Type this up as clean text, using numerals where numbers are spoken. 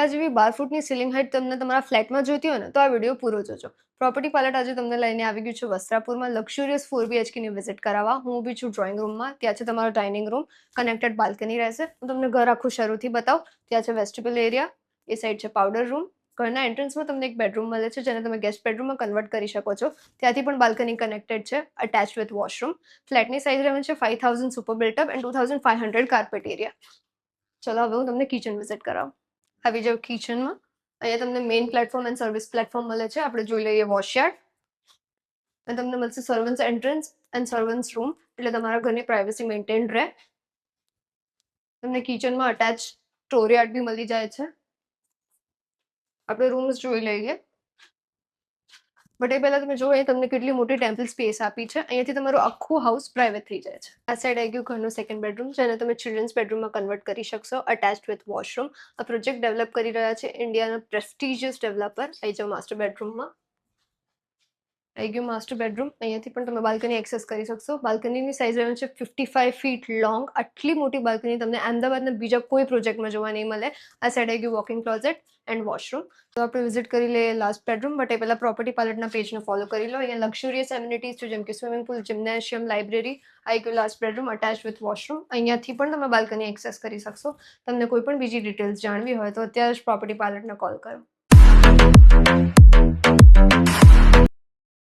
મારા જેવી 12 ફૂટની સીલિંગ હાઇટ તમને તમારા ફ્લેટમાં જોઈતી હોય ને તો આ વિડીયો પૂરો જોજો. પ્રોપર્ટી પાર્લર આજે તમને લઈને આવી ગયું છે વસ્ત્રાપુરમાં લક્ઝુરિયસ 4 BHK ની વિઝિટ કરાવવા. હું ઊભી છું ડ્રોઈંગ રૂમમાં. ત્યાં છે તમારો ડાઇનિંગ રૂમ, કનેક્ટેડ બાલ્કની રહેશે. હું તમને ઘર આખું શરૂથી બતાવું. ત્યાં છે વેસ્ટિબ્યુલ એરિયા, એ સાઈડ છે પાવડર રૂમ. ઘરના એન્ટ્રન્સમાં તમને એક બેડરૂમ મળે છે જેને તમે ગેસ્ટ બેડરૂમમાં કન્વર્ટ કરી શકો છો. ત્યાંથી પણ બાલ્કની કનેક્ટેડ છે, અટેચ વિથ વોશરૂમ. ફ્લેટની સાઇઝ રહે છે 5000 super built-up and 2500 carpet area. ચલો હવે હું તમને કિચન વિઝિટ કરાવું. આવી જાવ કિચનમાં. અહીંયા તમને main platform and service platform મળે છે. આપણે જોઈ લઈએ વોશયાર્ડ. અને તમને મળશે servants entrance and servants room, એટલે તમારા ઘરની પ્રાઇવસી મેન્ટેન રહે. તમને કિચનમાં અટેચ સ્ટોરયાર્ડ બી મળી જાય છે. આપણે રૂમ્સ જોઈ લઈએ. બટ એ પહેલા તમે જુઓ અહીં તમને કેટલી મોટી ટેમ્પલ સ્પેસ આપી છે. અહીંયાથી તમારું આખું હાઉસ પ્રાઇવેટ થઈ જાય છે. આ સાઈડ આવી ગયું ઘરનું સેકન્ડ બેડરૂમ, જેને તમે ચિલ્ડ્રન્સ બેડરૂમમાં કન્વર્ટ કરી શકશો, અટેચ્ડ વિથ વોશરૂમ. આ પ્રોજેક્ટ ડેવલપ કરી રહ્યા છે ઇન્ડિયાના પ્રેસ્ટિજિયસ ડેવલપર. આવી જાઓ માસ્ટર બેડરૂમમાં. આવી ગયું માસ્ટર બેડરૂમ. અહીંયાથી પણ તમે બાલ્કની એક્સેસ કરી શકશો. બાલ્કનીની સાઇઝ રહે છે 55 ફીટ લોંગ. આટલી મોટી બાલ્કની તમને અમદાવાદના બીજા કોઈ પ્રોજેક્ટમાં જોવા નહીં મળે. આ સાઈડ આવી ગયું વોકિંગ ક્લોઝેટ એન્ડ વોશરૂમ. તો આપણે વિઝિટ કરી લઈએ લાસ્ટ બેડરૂમ, બટ એ પહેલા પ્રોપર્ટી પાર્લરના પેજને ફોલો કરી લો. અહીંયા લક્ઝુરિયસ એમિનિટીઝ છે, જેમ કે સ્વિમિંગ પૂલ, જિમ્નેશિયમ, લાઇબ્રેરી. આવી ગયું last bedroom attach with washroom. અહીંયાથી પણ તમે બાલ્કની એક્સેસ કરી શકશો. તમને કોઈ પણ બીજી ડિટેલ્સ જાણવી હોય તો અત્યારે જ પ્રોપર્ટી પાર્લરને કોલ કરો.